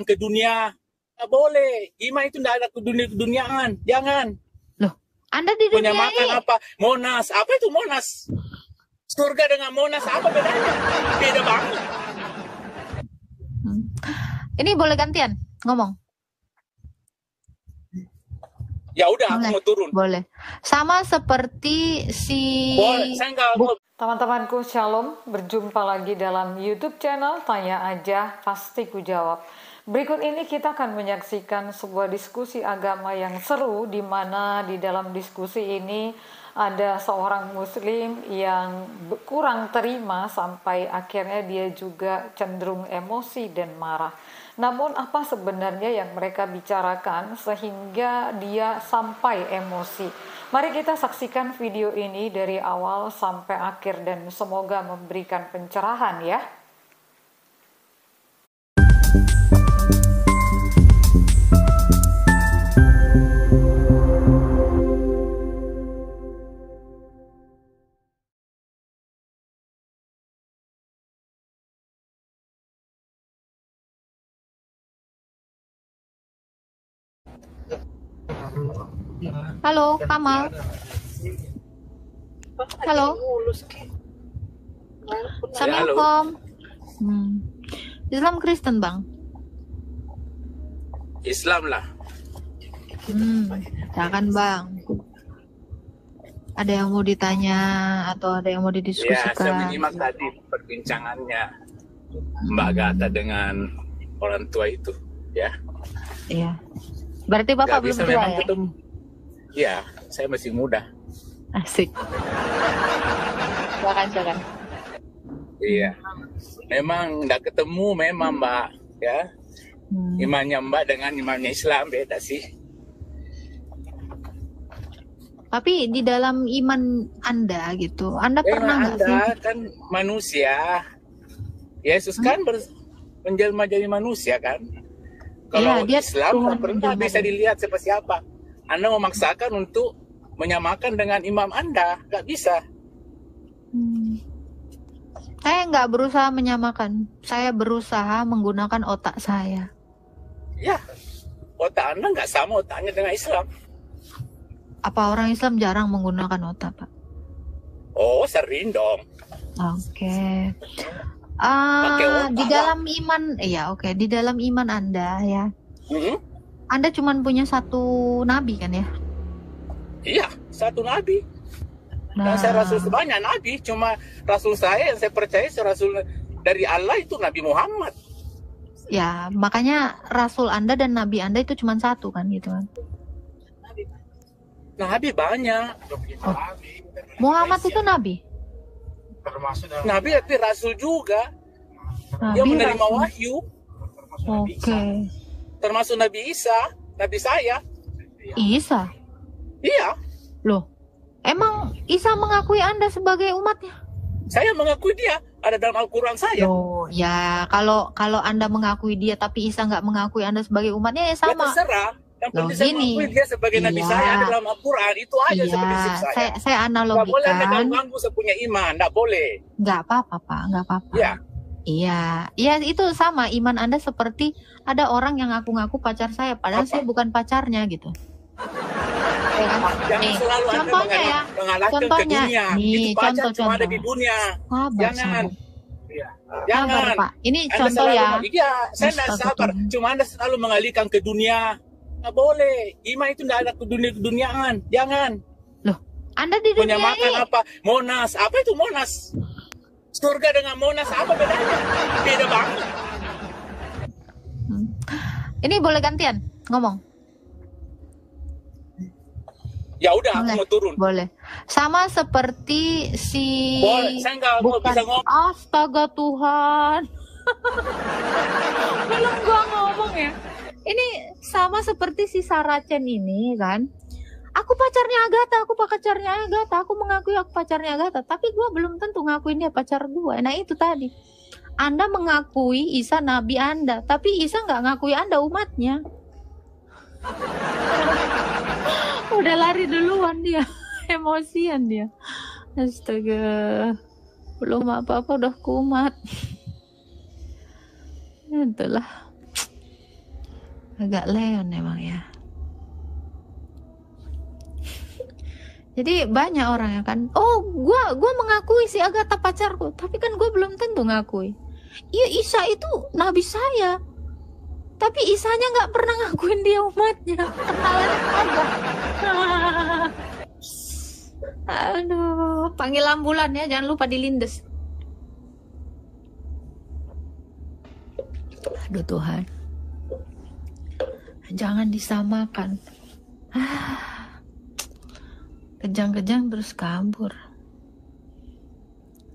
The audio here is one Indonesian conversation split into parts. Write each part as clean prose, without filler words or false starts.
ke dunia. Nggak boleh. Iman itu tidak ada keduniaan. Jangan. Loh, Anda di dunia Menyamakan ini apa? Monas. Apa itu Monas? Surga dengan Monas apa bedanya? Beda banget. ini boleh gantian ngomong? Ya udah, aku Boleh. mau turun. Boleh. Sama seperti si Boleh. Saya nggak mau. Teman-temanku, Shalom. Berjumpa lagi dalam YouTube channel Tanya Aja Pasti Ku Jawab. Berikut ini kita akan menyaksikan sebuah diskusi agama yang seru, di mana di dalam diskusi ini ada seorang muslim yang kurang terima sampai akhirnya dia juga cenderung emosi dan marah. Namun apa sebenarnya yang mereka bicarakan sehingga dia sampai emosi? Mari kita saksikan video ini dari awal sampai akhir dan semoga memberikan pencerahan ya. Halo, Kamal. Halo. Assalamualaikum. Islam Kristen, Bang? Islam lah. Silakan, Bang. Ada yang mau ditanya atau ada yang mau Ya, saya didiskusikan? menyimak tadi perbincangannya Mbak Gata dengan orang tua itu. Ya. Iya. Berarti Bapak Nggak belum bisa tua memang ya? ketemu. Ya, saya masih muda. Asik. Silakan. Iya. Memang nggak ketemu memang Mbak. Ya. Imannya Mbak dengan imannya Islam beda sih. Tapi di dalam iman Anda gitu, Anda pernah nggak sih? Anda kan manusia. Yesus kan menjelma jadi manusia kan. Kalau Iya, dia Islam Tuhan nggak pernah menjelma bisa jadi. dilihat siapa-siapa. Anda memaksakan untuk menyamakan dengan imam Anda, nggak bisa. Saya nggak berusaha menyamakan. Saya berusaha menggunakan otak saya. Ya, otak Anda nggak sama otaknya dengan Islam. Apa orang Islam jarang menggunakan otak, Pak? Oh, sering dong. Oke. Pakai otak, Di dalam iman, oke. Di dalam iman Anda ya, Anda cuma punya satu nabi kan ya? Iya, satu nabi. Dan Nah, saya rasul sebanyak nabi. Cuma rasul saya yang saya percaya rasul dari Allah itu Nabi Muhammad. ya makanya Rasul Anda dan Nabi Anda itu cuma satu kan gitu kan? Nabi banyak. Muhammad itu Nabi? Nabi tapi rasul juga. Dia Nabi menerima Rasul. wahyu. Oke. Termasuk Nabi Isa, Nabi saya. Isa? Iya, Loh, emang Isa mengakui Anda sebagai umatnya? saya mengakui dia. Ada dalam Al-Quran saya. Loh, ya kalau Anda mengakui dia tapi Isa nggak mengakui Anda sebagai umatnya ya Ya sama. terserah. Yang Loh, penting saya gini. mengakui dia sebagai Nabi Iya. saya. Ada dalam Al-Quran. Itu aja Iya, seperti saya. saya Nggak boleh Anda analogikan. ganggu saya punya iman. Nggak boleh. Nggak apa-apa, Pak, nggak apa-apa. Ya. Iya, itu sama iman Anda seperti ada orang yang ngaku-ngaku pacar saya, padahal saya bukan pacarnya gitu. Ya kan? Jangan Nih, selalu Anda contohnya ya, mengalahkan ke contohnya. dunia. Nih, Itu pacar contoh. cuma ada di dunia. Sabar, Jangan. Iya. Jangan. sabar, Pak. Ini Anda contoh selalu, ya. Iya, saya tidak sabar. Astagfirullah. Cuma Anda selalu mengalihkan ke dunia. Nggak boleh. Iman itu tidak ada keduniaan. Jangan. Loh, Anda di dunia Menyamakan ini apa? Monas. Apa itu Monas? Surga dengan Monas apa bedanya? Beda banget. ini boleh gantian ngomong? Ya udah, aku Boleh. mau turun. Boleh. Sama seperti si Boleh, saya nggak mau bisa ngomong. Astaga Tuhan. Belum gua ngomong ya. Ini sama seperti si Saracen ini kan. Aku pacarnya Agatha, aku mengakui aku pacarnya Agatha, tapi gua belum tentu ngakuin dia pacar gua. Nah itu tadi. Anda mengakui Isa nabi Anda, tapi Isa nggak ngakui Anda umatnya. Udah lari duluan dia. Emosian dia. Astaga. Belum apa-apa udah kumat. Itulah. Agak leon emang ya. Jadi banyak orang yang kan, oh gua mengakui si Agatha pacarku, tapi kan gue belum tentu ngakui. Iya, Isa itu nabi saya, tapi Isanya nggak pernah ngakuin dia umatnya. Kenalan aja. Aduh, panggil ambulan ya, jangan lupa dilindes. Aduh Tuhan, jangan disamakan. Kejang-kejang terus kabur.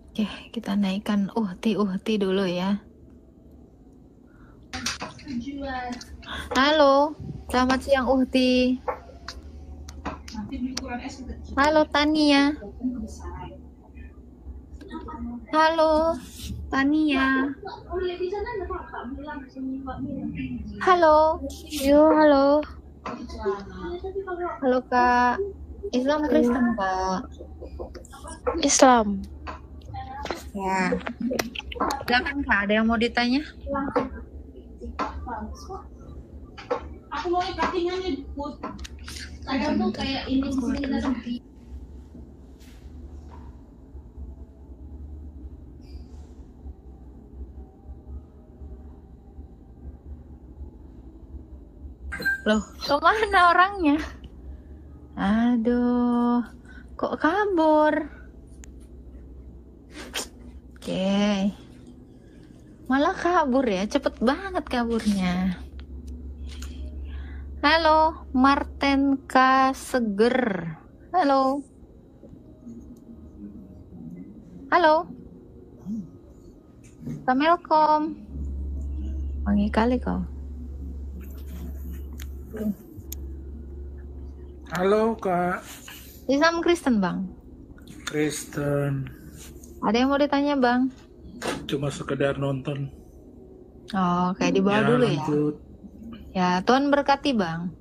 Oke, kita naikkan Uhti dulu ya. Halo, selamat siang Uhti. Halo Tania. Halo Tania. Halo. Yo, halo. Halo Kak. Islam Kristen Kak? Islam. Ya. Silakan Kak, ada yang mau ditanya? Aku mau cuttingannya Put. Kadang tuh kayak ini sendiri. Loh, kemana orangnya? Aduh, kok kabur? Oke. Malah kabur ya, cepet banget kaburnya. Halo, Marten K. Seger. Halo. Halo. Assalamualaikum. Wangi kali kau. Halo Kak. Islam Kristen Bang. Kristen. Ada yang mau ditanya Bang? Cuma sekedar nonton. Oh, kayak di bawah dulu lanjut. Ya. Ya, Tuhan berkati Bang.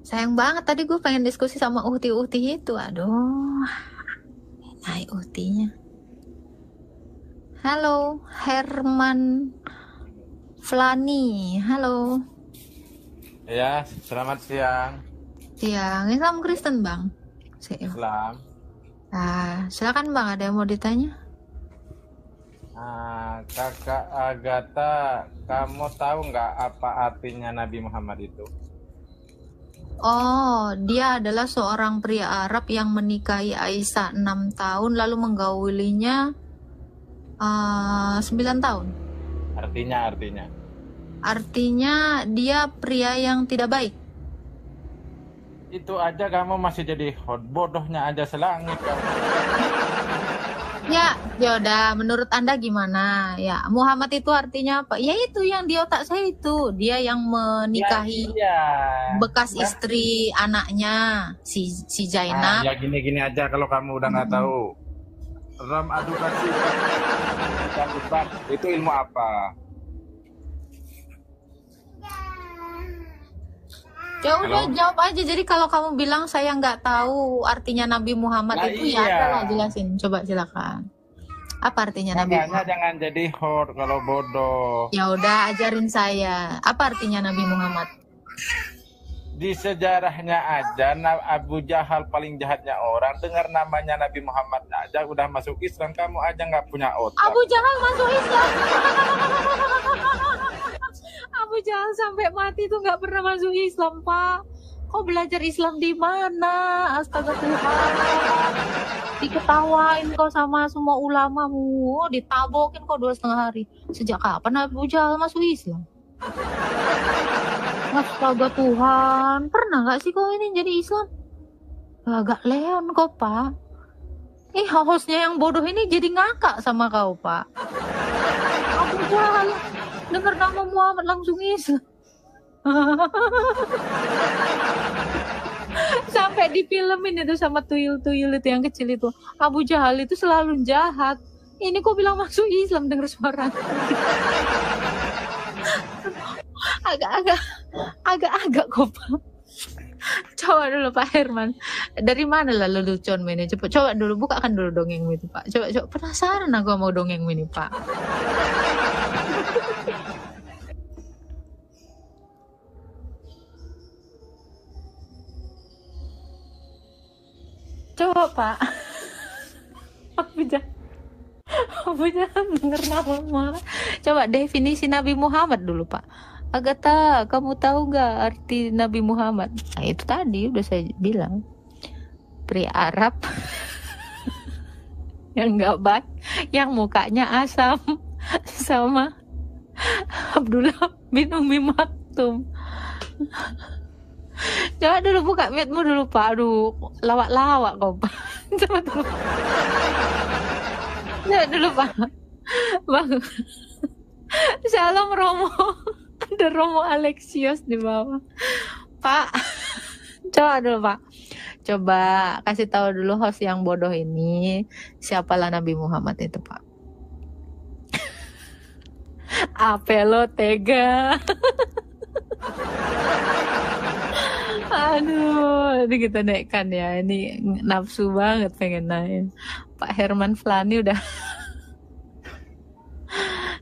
Sayang banget tadi gue pengen diskusi sama Uhti itu. Aduh. Naik Uhtinya. Halo, Herman Flani. Halo. Ya, selamat siang. Siang. Islam Kristen Bang. Islam. Nah, silakan Bang, ada yang mau ditanya? Kakak Agatha, kamu tahu nggak apa artinya Nabi Muhammad itu? Oh, dia adalah seorang pria Arab yang menikahi Aisyah 6 tahun lalu menggaulinya 9 tahun. Artinya dia pria yang tidak baik. Itu aja kamu masih jadi bodohnya aja selangit kamu. Ya, yaudah, menurut Anda gimana? Ya, Muhammad itu artinya apa? Ya itu yang di otak saya itu. Dia yang menikahi bekas istri anaknya, si Zainab. Ya gini-gini aja kalau kamu udah nggak tahu. Ram edukasi dan debat itu ilmu apa? Ya udah jawab aja. Jadi kalau kamu bilang saya nggak tahu artinya Nabi Muhammad itu, ya adalah jelasin. Coba silakan. Apa artinya Nabi Muhammad? Jangan jadi hor kalau bodoh. Ya udah ajarin saya. Apa artinya Nabi Muhammad? Di sejarahnya aja Abu Jahal paling jahatnya orang, dengar namanya Nabi Muhammad aja udah masuk Islam, kamu aja nggak punya otak. Abu Jahal masuk Islam. Abu Jahal sampai mati tuh nggak pernah masuk Islam, Pak. Kau belajar Islam di mana? Astaga Tuhan. Diketawain kau sama semua ulamamu, ditabokin kau 2,5 hari. Sejak kapan Abu Jahal masuk Islam? Astaga Tuhan, pernah nggak sih kau ini jadi Islam? Agak leon kau, Pak. Hostnya yang bodoh ini jadi ngakak sama kau, Pak. Abu Jahal dengar nama Muhammad langsung Islam. Sampai difilmin itu sama tuyul-tuyul itu yang kecil itu. Abu Jahal itu selalu jahat. Ini kok bilang masuk Islam dengar suara. Agak-agak kok, Pak. Coba dulu Pak Herman. Dari mana lah lelucon ini? Coba dulu bukakan dulu dongeng itu Pak. Coba penasaran aku mau dongeng ini Pak. Coba Pak. Aku jangan denger nama. Coba definisi Nabi Muhammad dulu Pak. Agatha, kamu tahu nggak arti Nabi Muhammad? Nah itu tadi udah saya bilang. Pria Arab yang nggak baik, yang mukanya asam, sama Abdullah bin Umi Maktum. Coba dulu buka mute-mu dulu Pak. Aduh, lawak-lawak kau Pak. Coba dulu. Coba dulu Pak. Bang. Shalom Romo. Ada Romo Alexios di bawah. Pak. Coba dulu Pak. Coba kasih tahu dulu host yang bodoh ini siapalah Nabi Muhammad itu Pak. Apelo tega. Aduh, ini kita naikkan ya. Ini nafsu banget pengen naik. Pak Herman Flani udah.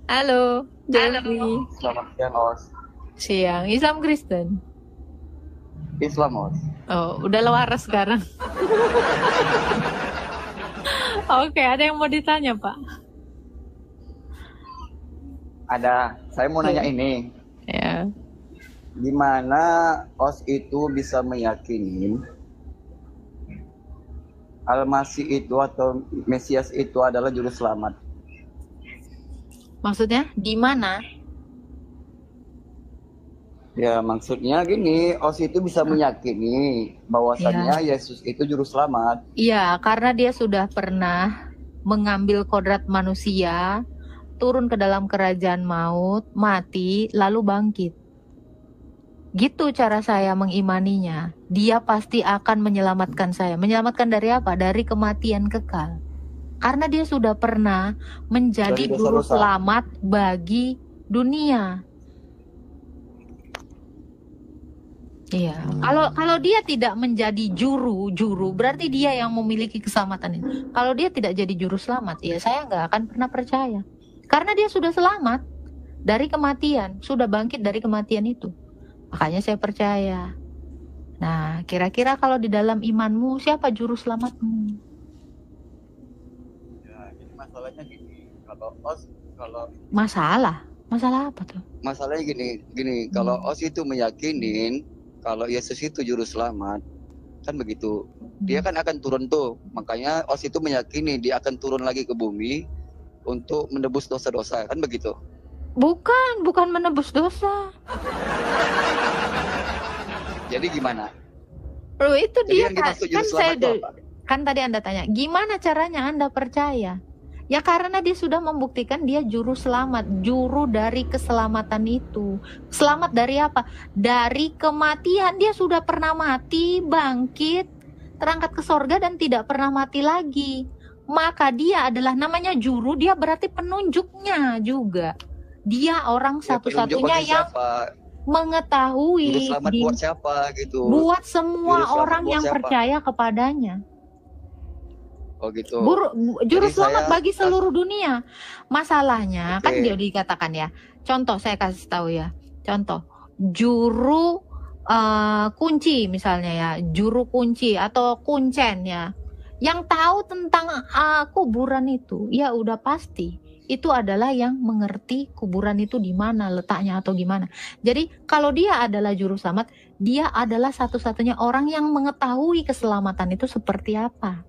Halo, Jeffrey. Selamat siang, Os. Siang. Islam Kristen? Islam, Os. Oh, udah waras sekarang. Oke, ada yang mau ditanya, Pak? Ada. Saya mau nanya ini. Ya. Gimana Os itu bisa meyakini Al-Masih itu atau Mesias itu adalah juru selamat? Maksudnya di mana? Ya maksudnya gini, Os itu bisa meyakini bahwasannya Yesus itu juru selamat. Iya, karena dia sudah pernah mengambil kodrat manusia, turun ke dalam kerajaan maut, mati, lalu bangkit. Gitu cara saya mengimaninya. Dia pasti akan menyelamatkan saya. Menyelamatkan dari apa? Dari kematian kekal. Karena dia sudah pernah menjadi juru selamat bagi dunia. Iya. Kalau dia tidak menjadi juru berarti dia yang memiliki keselamatan itu. Kalau dia tidak jadi juru selamat, ya saya nggak akan pernah percaya. Karena dia sudah selamat dari kematian, sudah bangkit dari kematian itu. Makanya saya percaya. Nah, kira-kira kalau di dalam imanmu siapa juru selamatmu? Ya, jadi masalahnya gini. Masalah apa tuh? Masalahnya gini. Kalau Os itu meyakinin kalau Yesus itu juru selamat, kan begitu. Dia kan akan turun tuh. Makanya Os itu meyakini dia akan turun lagi ke bumi untuk menebus dosa-dosa, kan begitu? Bukan menebus dosa. Jadi gimana? Loh itu dia kan kan tadi Anda tanya, gimana caranya Anda percaya? Ya karena dia sudah membuktikan dia juru selamat, juru dari keselamatan itu. Selamat dari apa? Dari kematian. Dia sudah pernah mati, bangkit, terangkat ke sorga dan tidak pernah mati lagi. Maka dia adalah namanya juru, dia berarti penunjuknya juga. Dia orang satu-satunya yang mengetahui buat siapa gitu. Buat semua orang yang percaya kepadanya. Oh gitu. Juru selamat bagi seluruh dunia. Masalahnya kan dia dikatakan ya. Contoh saya kasih tahu ya. Contoh juru kunci misalnya ya, juru kunci atau kuncen ya. Yang tahu tentang kuburan itu ya udah pasti itu adalah yang mengerti kuburan itu di mana letaknya atau gimana. Jadi kalau dia adalah juru selamat, dia adalah satu-satunya orang yang mengetahui keselamatan itu seperti apa.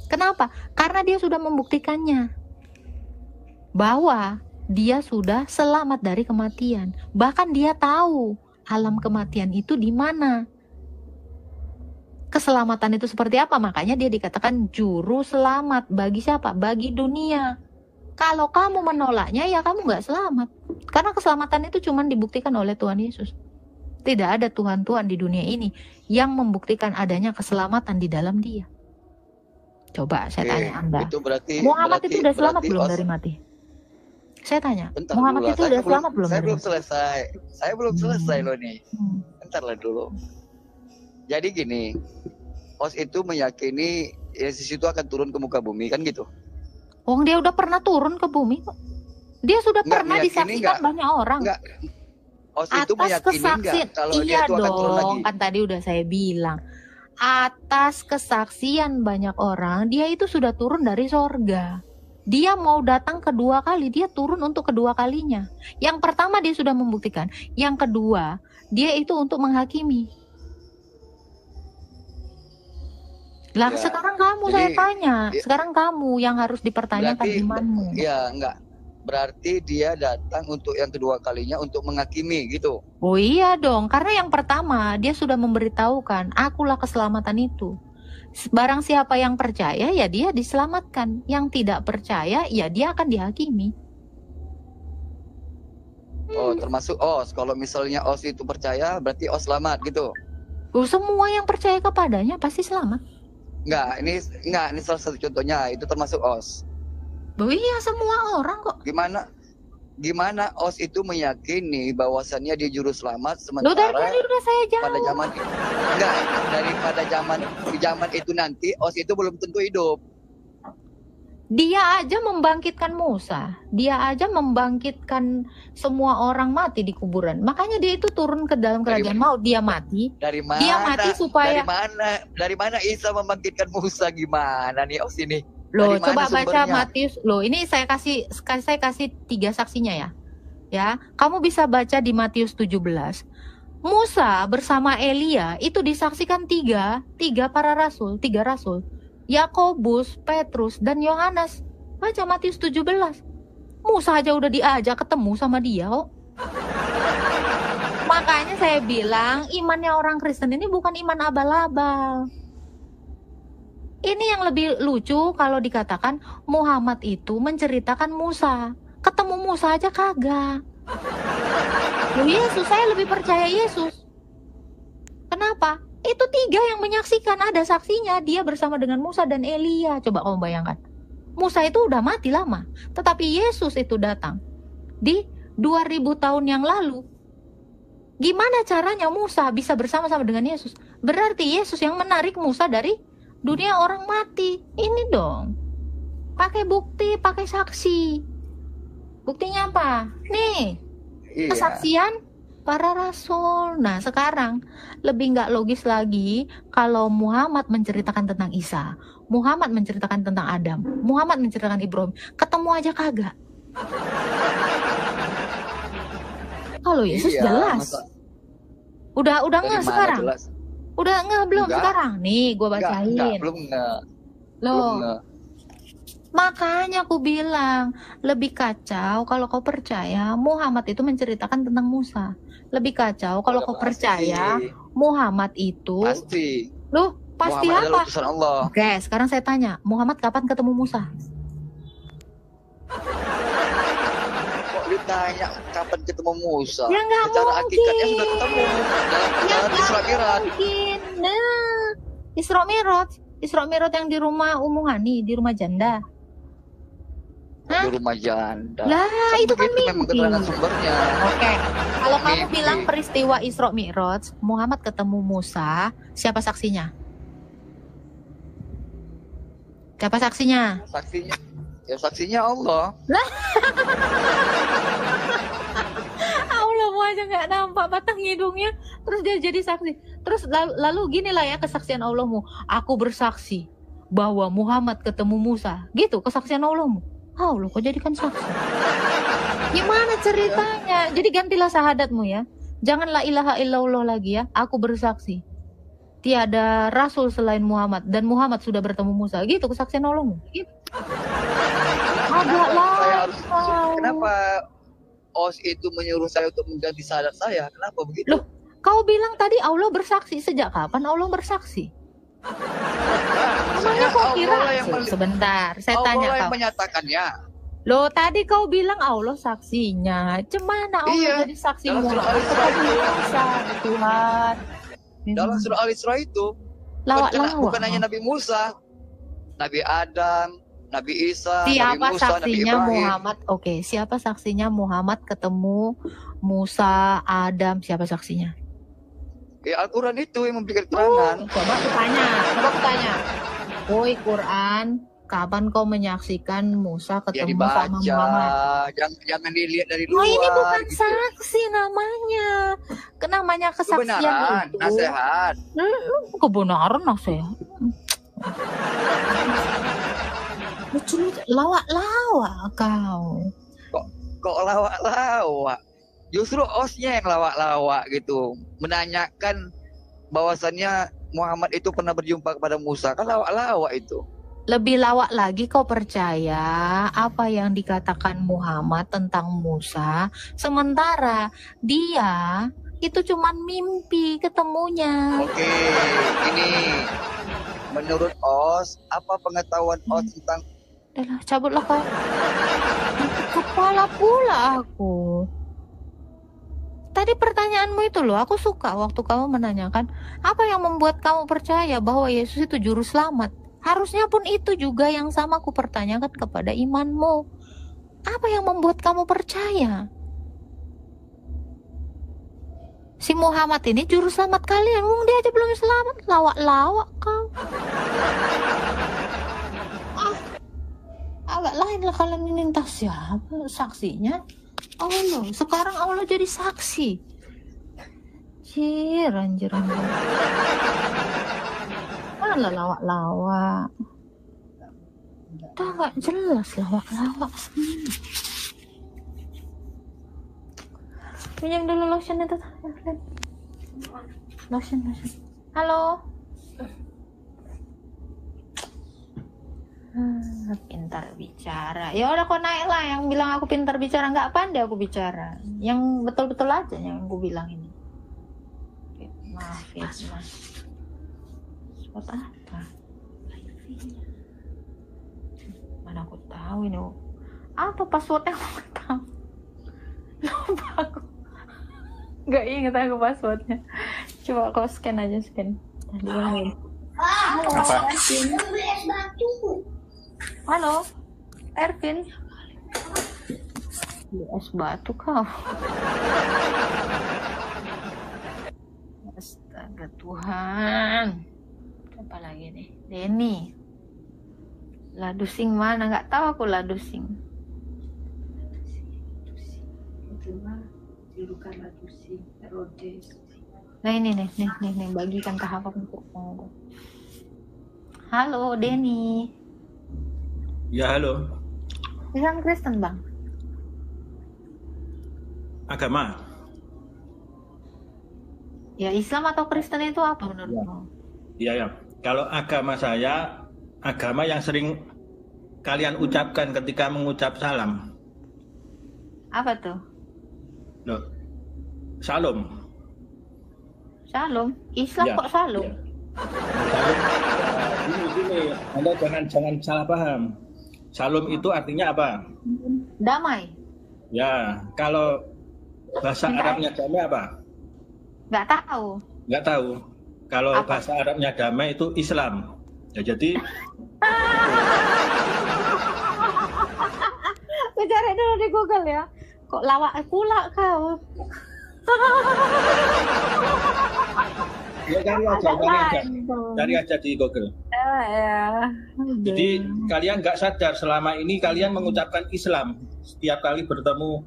Kenapa? Karena dia sudah membuktikannya bahwa dia sudah selamat dari kematian. Bahkan dia tahu alam kematian itu di mana. Keselamatan itu seperti apa? Makanya dia dikatakan juru selamat bagi siapa? Bagi dunia. Kalau kamu menolaknya, ya kamu nggak selamat. Karena keselamatan itu cuma dibuktikan oleh Tuhan Yesus. Tidak ada Tuhan-Tuhan di dunia ini yang membuktikan adanya keselamatan di dalam Dia. Coba saya tanya Anda. Muhammad itu udah selamat belum dari mati? Saya tanya. Muhammad itu udah selamat belum? Saya belum selesai loh nih. Bentarlah dulu. Jadi gini, Os itu meyakini Yesus itu akan turun ke muka bumi kan gitu. Wong dia udah pernah turun ke bumi kok. Dia sudah Nggak pernah meyakini, disaksikan banyak orang. Enggak. Os itu Atas meyakini enggak kesaksian, kalau iya dia itu akan turun lagi? dong, kan tadi udah saya bilang. Atas kesaksian banyak orang, dia itu sudah turun dari sorga. Dia mau datang kedua kali, dia turun untuk kedua kalinya. Yang pertama dia sudah membuktikan, yang kedua dia itu untuk menghakimi. Lah Ya, sekarang kamu jadi saya tanya, ya, sekarang kamu yang harus dipertanyakan berarti imanmu. ya enggak. Berarti dia datang untuk yang kedua kalinya untuk menghakimi gitu. Oh iya dong, karena yang pertama dia sudah memberitahukan, akulah keselamatan itu. Barang siapa yang percaya ya dia diselamatkan, yang tidak percaya ya dia akan dihakimi. Oh, termasuk Os. Kalau misalnya Os itu percaya, berarti Os selamat gitu. Oh, semua yang percaya kepadanya pasti selamat. Enggak, ini salah satu contohnya, itu termasuk Os. Oh iya, semua orang kok. Gimana Os itu meyakini bahwasannya dia juru selamat Loh, dari sementara tadi udah saya pada jawab. zaman enggak, daripada zaman itu nanti Os itu belum tentu hidup. Dia aja membangkitkan Musa. Dia aja membangkitkan semua orang mati di kuburan. Makanya dia itu turun ke dalam kerajaan maut. Dia mati. Dari mana? Dia mati supaya... Dari mana Isa membangkitkan Musa? Gimana nih Os ini? Loh, Dari mana coba baca sumbernya? Matius. Loh, ini saya kasih 3 saksinya ya. Ya, kamu bisa baca di Matius 17. Musa bersama Elia itu disaksikan tiga rasul. Yakobus, Petrus, dan Yohanes. Baca Matius 17. Musa aja udah diajak ketemu sama dia kok. Makanya saya bilang imannya orang Kristen ini bukan iman abal-abal. Ini yang lebih lucu kalau dikatakan Muhammad itu menceritakan Musa. Ketemu Musa aja kagak. Loh, Yesus, saya lebih percaya Yesus. Kenapa? Itu 3 yang menyaksikan, ada saksinya. Dia bersama dengan Musa dan Elia. Coba kamu bayangkan. Musa itu udah mati lama. Tetapi Yesus itu datang di 2000 tahun yang lalu. Gimana caranya Musa bisa bersama-sama dengan Yesus? Berarti Yesus yang menarik Musa dari dunia orang mati. Ini dong. Pakai bukti, pakai saksi. Buktinya apa? Nih, Iya. kesaksian para rasul. Nah, sekarang lebih nggak logis lagi kalau Muhammad menceritakan tentang Isa, Muhammad menceritakan tentang Adam, Muhammad menceritakan Ibrahim. Ketemu aja kagak. Kalau Yesus Iya, jelas. masa Udah dari nggak mana sekarang? jelas? Udah nggak belum Enggak. sekarang? Nih, gue Enggak, bacain. belum enggak. Loh, makanya aku bilang lebih kacau kalau kau percaya Muhammad itu menceritakan tentang Musa. Lebih kacau kalau Udah kau pasti. percaya Muhammad itu. Pasti. Loh, pasti Muhammad adalah apa? utusan Allah. Oke, sekarang saya tanya, Muhammad kapan ketemu Musa? Kok ditanya kapan ketemu Musa? Ya nggak Secara hakikatnya mungkin. sudah ketemu dalam Ya perjalanan nggak Isra Mi'raj. mungkin. Nah, Isra Mi'raj yang di rumah Ummu Hani, di rumah janda. Hah? Di rumah janda. Lah, Kan itu kan begitu memang mimpi. keterangan sumbernya. Oke, kalau kamu Mimpi. bilang peristiwa Isra Mi'raj, Muhammad ketemu Musa, siapa saksinya? Siapa saksinya? Saksinya Allah. Allahmu aja nggak nampak batang hidungnya, terus dia jadi saksi. Terus lalu gini lah ya kesaksian Allahmu. Aku bersaksi bahwa Muhammad ketemu Musa. Gitu kesaksian Allahmu. Allah kok jadikan saksi? Gimana ceritanya? Jadi gantilah syahadatmu ya. Jangan la ilaha illallah lagi ya. Aku bersaksi tiada rasul selain Muhammad dan Muhammad sudah bertemu Musa. Gitu kesaksian Allahmu. Gitu. Agak Kenapa Os itu menyuruh saya untuk mengganti syahadat saya? Kenapa begitu? Loh, kau bilang tadi Allah bersaksi. Sejak kapan Allah bersaksi? Namanya kau kira? Sebentar, saya Allah tanya yang kau. menyatakannya. Loh, tadi kau bilang Allah saksinya. Cemana Allah Iya, jadi saksi dalam surah Muhammad? Al-Isra itu. Tuhan. Dalam surah Al-Isra itu Lawak-lawak. bukan hanya Nabi Musa, Nabi Adam, Nabi Isa, Siapa Nabi Musa, Nabi saksinya Ibrahim. Muhammad? Oke, siapa saksinya Muhammad ketemu Musa, Adam? Siapa saksinya? Ya Al-Quran itu yang memberikan keterangan. Coba aku tanya. Woi Quran, kapan kau menyaksikan Musa Ya ketemu sama dibaca, Muhammad? jangan dilihat dari Oh luar. ini bukan gitu. saksi namanya. Namanya kesaksian Kebenaran, itu. nasihat. Kebenaran nasihat. Lucu lawak-lawak kau. Kok lawak-lawak? Justru osnya yang lawak-lawak gitu, menanyakan bahwasannya Muhammad itu pernah berjumpa kepada Musa, kan lawak-lawak itu. Lebih lawak lagi kau percaya apa yang dikatakan Muhammad tentang Musa, sementara dia itu cuman mimpi ketemunya. Oke, ini menurut Os, apa pengetahuan Os tentang Udah cabutlah kau. Kepala pula aku. Tadi pertanyaanmu itu loh, aku suka waktu kamu menanyakan apa yang membuat kamu percaya bahwa Yesus itu juru selamat. Harusnya pun itu juga yang sama aku pertanyakan kepada imanmu. Apa yang membuat kamu percaya? Si Muhammad ini juru selamat kalian, dia aja belum selamat, lawak-lawak kau. Agak lain lah kalian ini, entah siapa saksinya. Allah, sekarang Allah jadi saksi. Anjir. Mana lawak-lawak? Udah gak jelas lawak-lawak. Pinjam dulu lotion itu. Lotion. Halo. Pintar bicara. Ya udah kau naik lah, yang bilang aku pintar bicara, nggak pandai aku bicara. Yang betul-betul aja yang aku bilang ini. Maaf ya mas. Buat apa? Mana aku tahu ini. Apa passwordnya aku nggak tahu. Lupa aku. Nggak ingat aku passwordnya. Coba kau scan aja scan. Apa? Halo, Ervin. Beli es batu kau. Astaga Tuhan. Apa lagi nih? Denny. Ladusing mana? Nggak tahu aku Ladusing. Julukan Ladusing, Herodes. Nah ini nih, bagikan tahap untuk kamu. Halo Denny. Ya halo. Islam Kristen bang? Agama? Ya Islam atau Kristen itu apa menurutmu? Iya. Kalau agama saya, agama yang sering kalian ucapkan ketika mengucap salam. Apa tuh? Loh, Shalom. Shalom. Islam Ya, kok shalom? ya. Gini, Anda jangan salah paham. Shalom itu artinya apa? Damai. Ya, kalau bahasa Arabnya damai apa? Nggak tahu. Nggak tahu. Kalau Apa? bahasa Arabnya damai itu Islam. Ya, jadi Aku cari dulu di Google ya. Kok lawak pula kau? ya cari aja di Google. Ya. Jadi kalian nggak sadar selama ini kalian mengucapkan Islam setiap kali bertemu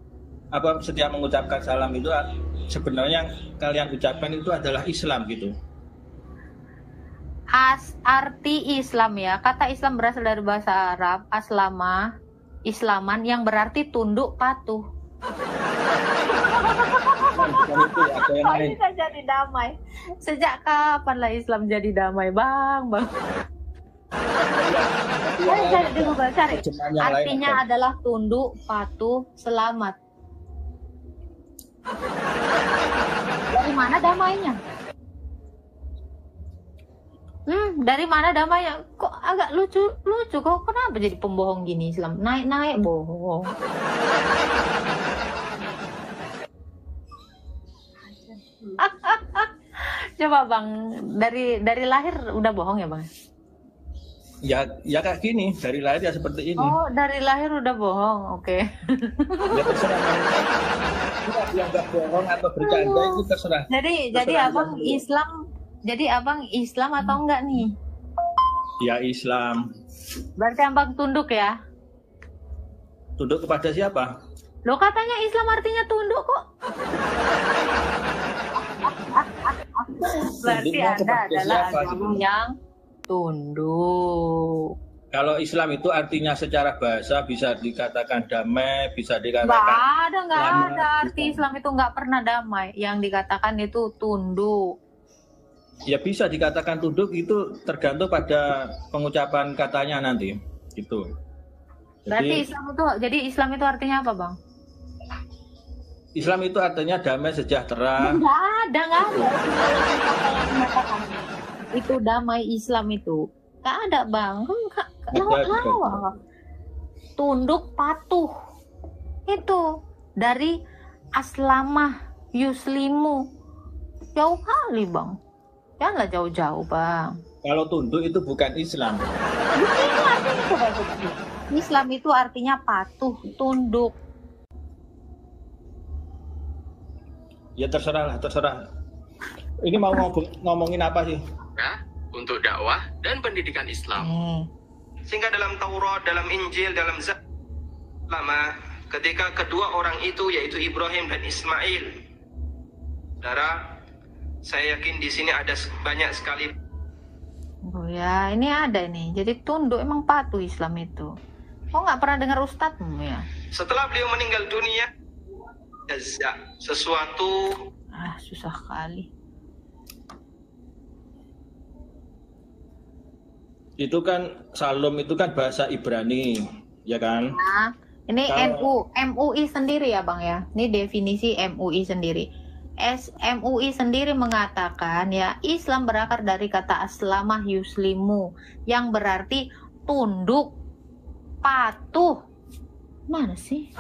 setiap mengucapkan salam itu sebenarnya yang kalian ucapkan itu adalah Islam gitu. Arti Islam ya, kata Islam berasal dari bahasa Arab aslama, Islaman yang berarti tunduk patuh. Bukan itu, ada yang lain. Bisa jadi damai. Sejak kapan lah Islam jadi damai, bang? Cari di Google, cari. Artinya adalah tunduk, patuh, selamat. Dari mana damainya? Dari mana damainya? Kok agak lucu. Kok kenapa jadi pembohong gini Islam? Naik bohong. Coba bang, dari lahir udah bohong ya bang? Ya kayak gini, dari lahir ya seperti ini. Oh, dari lahir udah bohong. Oke. Ya terserah yang nggak bohong atau bercanda itu terserah. Jadi abang Islam. Jadi abang Islam atau enggak nih? Ya Islam. Berarti abang tunduk ya? Tunduk kepada siapa? Lo katanya Islam artinya tunduk kok. Berarti Tunduknya Anda kepada adalah siapa, agama gitu? yang tunduk. Kalau Islam itu artinya secara bahasa bisa dikatakan damai, bisa Nggak dikatakan ada arti Islam itu nggak pernah damai. Yang dikatakan itu tunduk. ya bisa dikatakan tunduk, itu tergantung pada pengucapan katanya nanti. Gitu. Berarti Islam itu artinya apa, Bang? Islam itu artinya damai sejahtera. Nggak ada. Itu damai Islam itu. Nggak ada, Bang. Lawak. Tunduk patuh. Itu dari aslamah yuslimu. Jauh kali, Bang. Janganlah jauh-jauh, Bang. Kalau tunduk itu bukan Islam. Islam itu artinya patuh, tunduk. Ya terserah. Ini mau ngomongin apa sih? Ya, untuk dakwah dan pendidikan Islam. Sehingga dalam Taurat, dalam Injil, dalam lama, ketika kedua orang itu yaitu Ibrahim dan Ismail, saudara, saya yakin di sini ada banyak sekali. Oh ya, ini ada nih. Jadi tunduk, emang patuh Islam itu. Kok nggak pernah dengar ustadzmu ya? Setelah beliau meninggal dunia, sesuatu susah kali. Itu kan Salom itu kan bahasa Ibrani, ya kan? Nah, ini MUI sendiri ya, Bang ya. Ini definisi MUI sendiri. MUI sendiri mengatakan ya, Islam berakar dari kata aslamah yuslimu yang berarti tunduk, patuh. Mana sih?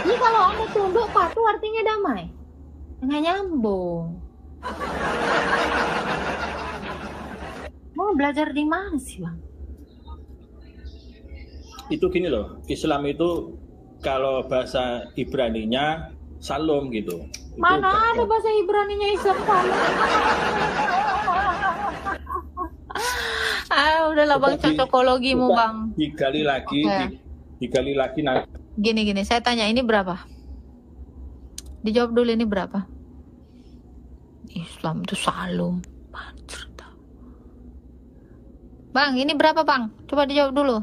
Ini kalau Anda tunduk, patuh artinya damai. Nggak nyambung. Mau belajar di mana sih, Bang? Itu gini loh, Islam itu kalau bahasa Ibraninya Salom gitu. Mana ada bahasa Ibraninya Islam Salom? Udahlah Bang, cocokologimu Bang. Digali lagi, digali lagi nanti. Gini, saya tanya ini berapa? Dijawab dulu, ini berapa? Islam itu Salom. Bang, ini berapa Bang? Coba dijawab dulu.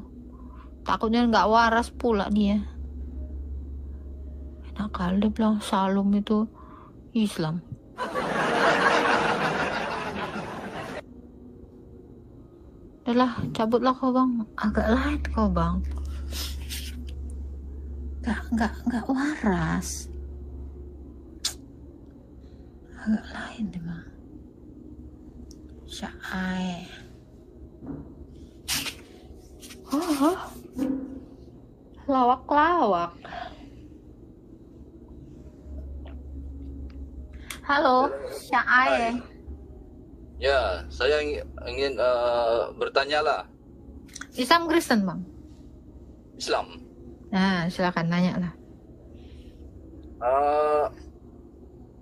Takutnya nggak waras pula dia. Enak kali dia bilang Salom itu Islam. Udahlah, cabutlah kau Bang. Agak lain kau Bang. Nggak waras. Agak lain deh Bang. Syai. Lawak. Halo, Syai. Ya, saya ingin bertanya lah. Islam Kristen, Bang? Islam. Nah, silakan nanya lah.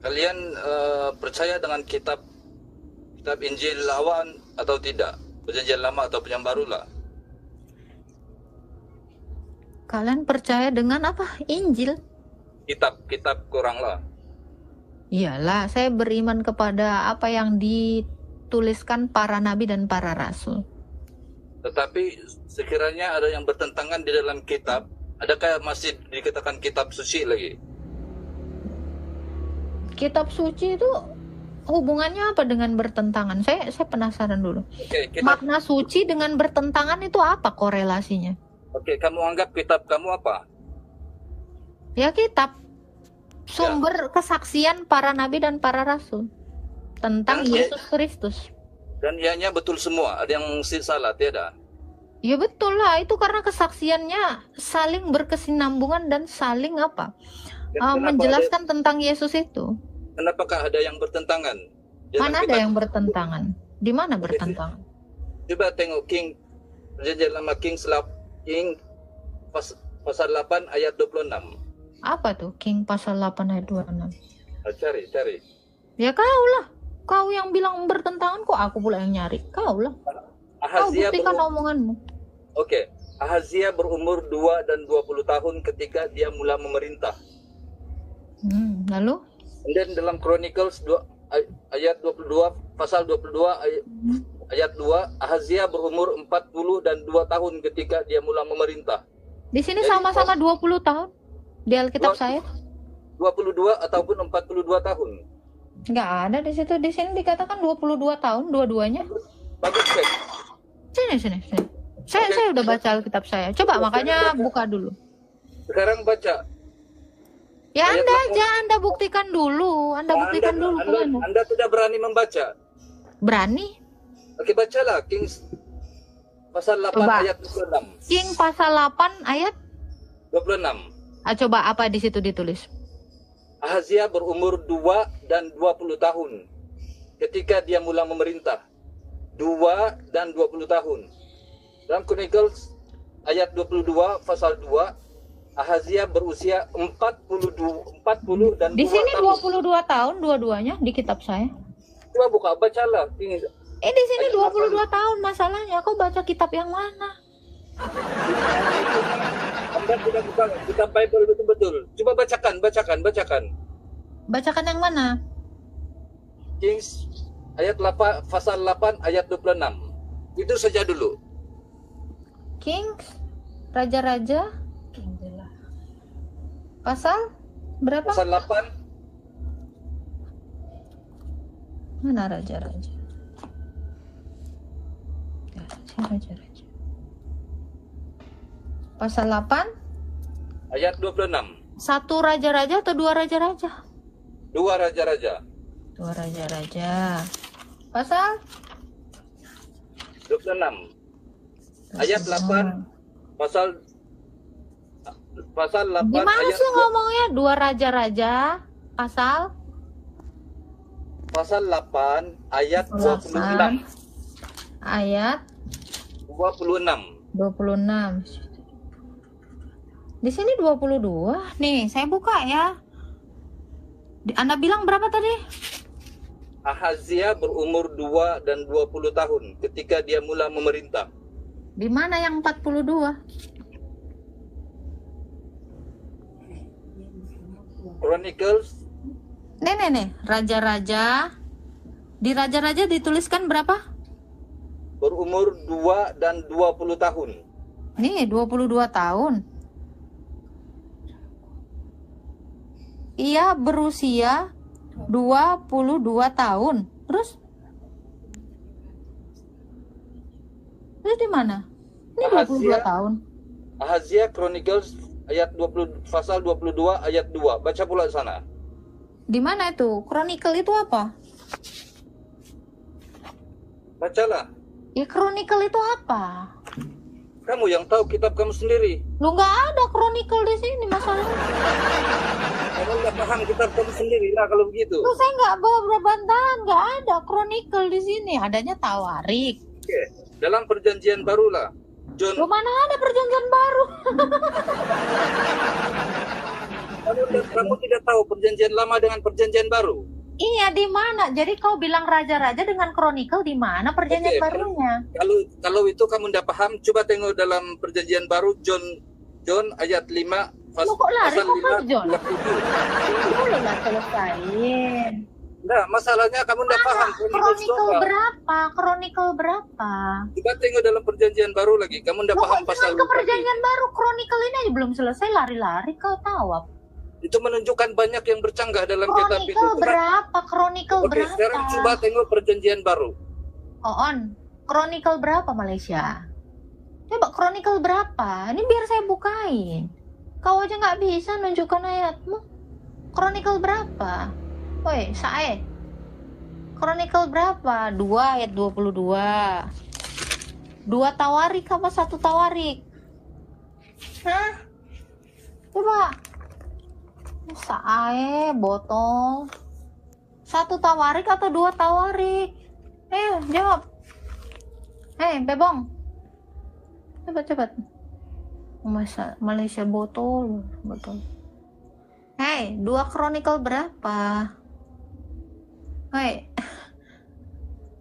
Kalian percaya dengan kitab Injil lawan atau tidak? Perjanjian lama atau yang baru lah? Kalian percaya dengan apa? Injil? Kitab kurang lah. Iyalah, saya beriman kepada apa yang dituliskan para nabi dan para rasul. Tetapi sekiranya ada yang bertentangan di dalam kitab, adakah masih dikatakan kitab suci lagi? Kitab suci itu hubungannya apa dengan bertentangan? Saya penasaran dulu. Makna suci dengan bertentangan itu apa korelasinya? Oke, kamu anggap kitab kamu apa? Ya kitab. Sumber kesaksian para nabi dan para rasul tentang Yesus Kristus. Dan ianya betul semua, ada yang salah, tiada? Ya betul lah, itu karena kesaksiannya saling berkesinambungan dan saling menjelaskan tentang Yesus itu. Kenapakah ada yang bertentangan? Mana ada yang bertentangan? Di mana bertentangan? Coba tengok Perjanjian Lama King pasal 8 ayat 26. Apa tuh King pasal 8 ayat 26? Cari. Ya kau lah. Kau yang bilang bertentangan, kok aku pula yang nyari. Kau lah. Kau buktikan omonganmu. Oke. Ahazia berumur 2 dan 20 tahun ketika dia mula memerintah. Lalu? Dan dalam Chronicles ayat 22, pasal 22 ayat 2, Ahazia berumur 40 dan 2 tahun ketika dia mula memerintah. Di sini sama-sama 20 tahun di Alkitab saya. 22 ataupun 42 tahun. Nggak ada di situ. Di sini dikatakan 22 tahun dua-duanya. Bagus, Cek. Sini. Saya udah baca Alkitab saya. Coba makanya buka dulu. Sekarang baca. Ya Anda buktikan dulu. Anda tidak berani membaca. Berani? Oke, bacalah Kings pasal 8 ayat 26. King pasal 8 ayat 26. Coba apa di situ ditulis? Ahazia berumur 2 dan 20 tahun ketika dia mula memerintah. 2 dan 20 tahun. Dalam Chronicles ayat 22 pasal 2, Ahazia berusia 40 dan 2 di sini tahun. 22 tahun dua-duanya di kitab saya. Coba buka, bacalah. Di sini 22 tahun masalahnya. Kau baca kitab yang mana? Anda tidak buka kitab Bible betul-betul. Coba bacakan. Bacakan yang mana? Kings ayat 8 pasal 8 ayat 26. Itu saja dulu. Kings Raja-raja pasal berapa? Pasal 8. Mana raja-raja? Raja-raja. Pasal 8 ayat 26. Satu raja-raja atau dua raja-raja? Dua raja-raja. Dua raja-raja. Pasal 26. Ayat 8. Pasal 8 gimana ayat sih ngomongnya? Dua raja-raja. Pasal 8 ayat 26. Ayat 26. Di sini 22. Nih, saya buka ya. Anda bilang berapa tadi? Ahazia berumur 2 dan 20 tahun ketika dia mula memerintah. Di mana yang 42? Chronicles. Nih. Raja-raja. Di raja-raja dituliskan berapa? Berumur 2 dan 20 tahun. Nih, 22 tahun. Ia berusia 22 tahun. Terus di mana? Ini 22 tahun. Ahazia Chronicles ayat 20 pasal 22 ayat 2. Baca pula sana. Di mana itu? Chronicle itu apa? Bacalah. Ya Chronicle itu apa? Kamu yang tahu kitab kamu sendiri. Lu nggak ada Chronicle di sini masalahnya. Kamu nggak paham kitab kamu sendiri lah kalau begitu. Lu saya nggak bawa berbantahan, nggak ada Chronicle di sini. Adanya Tawarik. Oke. Dalam perjanjian baru lah. John. Lu mana ada perjanjian baru? Kamu tidak tahu perjanjian lama dengan perjanjian baru? Iya, di mana? Jadi kau bilang raja-raja dengan Chronicle di mana perjanjian barunya? Kalau itu kamu tidak paham, coba tengok dalam perjanjian baru John ayat 5 Lu kok lari kok ke John? Boleh lah selesain. Nah, masalahnya kamu tidak paham. Chronicle berapa? Coba tengok dalam perjanjian baru lagi. Kamu tidak paham pasal ke perjanjian baru. Chronicle ini aja belum selesai, lari-lari kau tahu. Itu menunjukkan banyak yang bercanggah dalam kitab itu. Chronicle berapa? Sekarang coba tengok perjanjian baru. Chronicle berapa Malaysia? Coba Chronicle berapa? Ini biar saya bukain. Kau aja nggak bisa nunjukkan ayatmu. Chronicle berapa? Woi, Sae. Chronicle berapa? 2 ayat 22. 2 tawarik apa 1 tawarik? Hah? Coba. Sae, botol. 1 tawarik atau 2 tawarik? Jawab. Hei, Bebong. Cepat. Malaysia botol. Hei, 2 Chronicle berapa? Hei.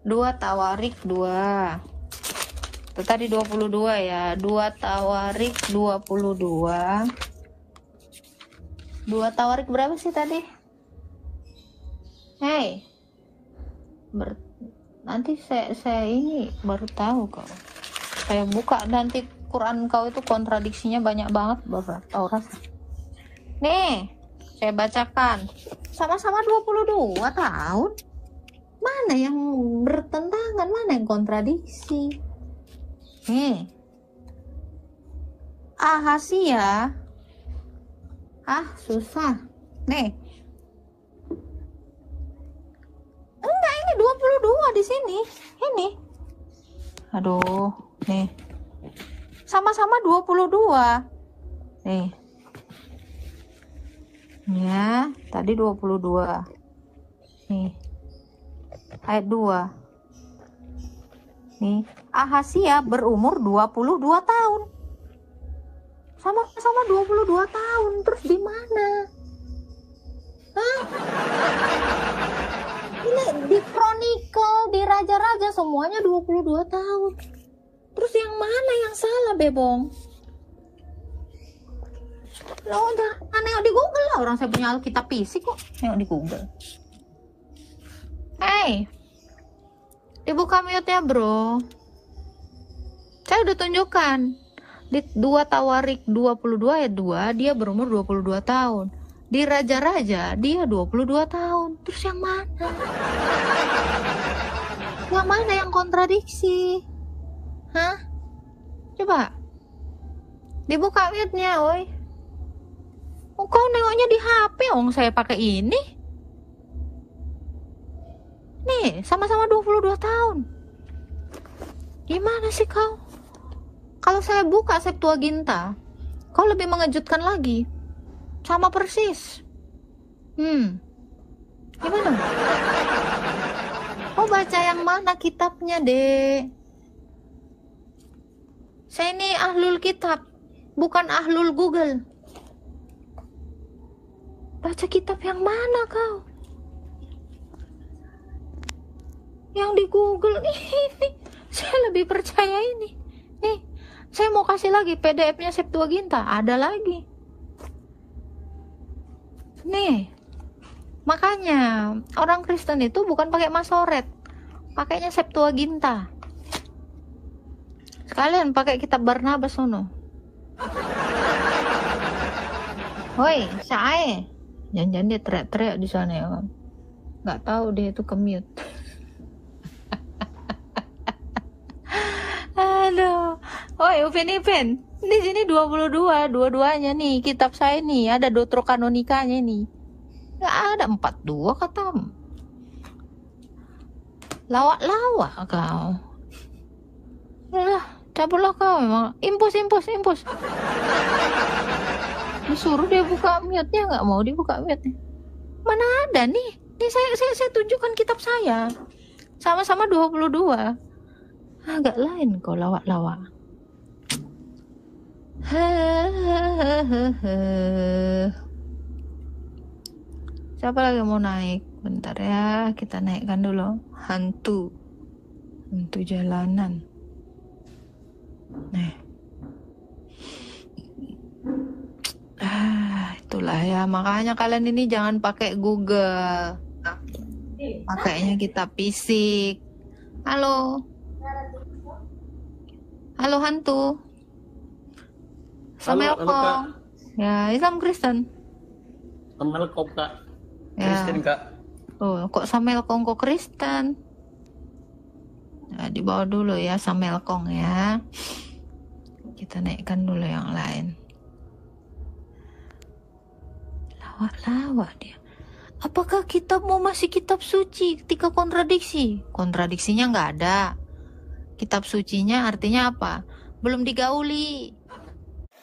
2 Tawarik 2. Itu tadi 22 ya. 2 Tawarik 22. 2 Tawarik berapa sih tadi? Hei. Nanti saya ini baru tahu kok. Saya buka nanti Quran kau itu kontradiksinya banyak banget, Bapak. Tahu rasa. Nih, saya bacakan. Sama-sama 22 tahun. Mana yang bertentangan, mana yang kontradiksi? Nih. Ahasia. Susah. Nih. Enggak, ini 22 di sini. Ini. Aduh, nih. Sama-sama 22. Nih. Ya, tadi 22. Nih. Ayat 2. Nih, Ahasia berumur 22 tahun. Sama-sama 22 tahun. Terus di mana? Hah? Ini di Chronicle, di Raja-Raja semuanya 22 tahun. Terus yang mana yang salah, Bebong? Loh, jangan nengok di Google lah. Orang saya punya Alkitab fisik kok. Nengok di Google. Hey, dibuka mute-nya, bro. Saya udah tunjukkan. Di 2 Tawarik 22 ayat 2, dia berumur 22 tahun. Di Raja-Raja, dia 22 tahun. Terus yang mana? Yang mana yang kontradiksi? Hah? Coba. Dibuka mute-nya, woi. Oh, kau nengoknya di HP, saya pakai ini. Nih, sama-sama 22 tahun. Gimana sih kau? Kalau saya buka Septuaginta, kau lebih mengejutkan lagi. Sama persis. Gimana? Kau baca yang mana kitabnya, Dek? Saya ini ahlul kitab, bukan ahlul Google. Baca kitab yang mana kau? Yang di Google ini. Saya lebih percaya ini. Nih, saya mau kasih lagi PDF-nya Septuaginta. Ada lagi. Nih, makanya orang Kristen itu bukan pakai Masoret, pakainya Septuaginta. Sekalian pakai kitab Barnabas sono. Woi, Sae. Jangan-jangan dia teriak-teriak di sana ya kan. Nggak tahu dia itu ke-mute. Aduh. Woi, Upin. Di sini 22, dua-duanya nih kitab saya nih, ada Deuterokanonikanya nih. Nggak ada 42 kata. Lawak-lawak kau. Yalah, cabutlah kau memang. Impus. Disuruh dia buka mute-nya, nggak mau dibuka mute-nya. Mana ada nih? Nih saya tunjukkan kitab saya. Sama-sama 22. Agak lain kau lawak-lawak. Siapa lagi mau naik? Bentar ya, kita naikkan dulu. Hantu jalanan. Nih. Itulah ya, makanya kalian ini jangan pakai Google. Pakainya kitab fisik. Halo hantu. Assalamualaikum. Ya, Islam Kristen. Assalamualaikum Kak. Ya. Kristen Kak. Oh, kok Samelkong kok Kristen? Nah, dibawa dulu ya Samelkong ya. Kita naikkan dulu yang lain. Lawak dia. Apakah kitabmu masih kitab suci ketika kontradiksi? Kontradiksinya nggak ada. Kitab sucinya artinya apa? Belum digauli.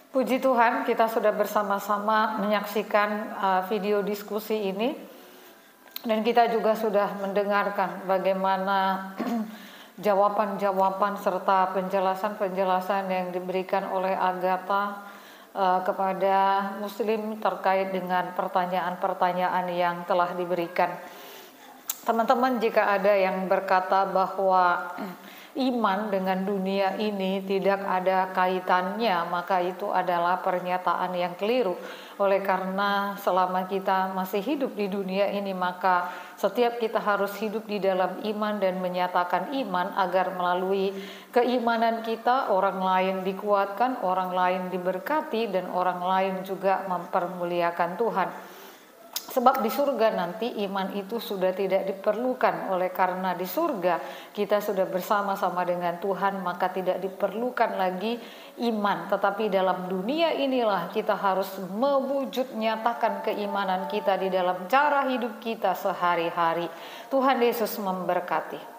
Puji Tuhan, kita sudah bersama-sama menyaksikan video diskusi ini. Dan kita juga sudah mendengarkan bagaimana jawaban-jawaban serta penjelasan-penjelasan yang diberikan oleh Agatha kepada Muslim terkait dengan pertanyaan-pertanyaan yang telah diberikan. Teman-teman, jika ada yang berkata bahwa iman dengan dunia ini tidak ada kaitannya, maka itu adalah pernyataan yang keliru. Oleh karena selama kita masih hidup di dunia ini, maka setiap kita harus hidup di dalam iman dan menyatakan iman agar melalui keimanan kita orang lain dikuatkan, orang lain diberkati, dan orang lain juga mempermuliakan Tuhan. Sebab di surga nanti iman itu sudah tidak diperlukan. Oleh karena di surga kita sudah bersama-sama dengan Tuhan, maka tidak diperlukan lagi iman. Tetapi dalam dunia inilah kita harus mewujud nyatakan keimanan kita di dalam cara hidup kita sehari-hari. Tuhan Yesus memberkati.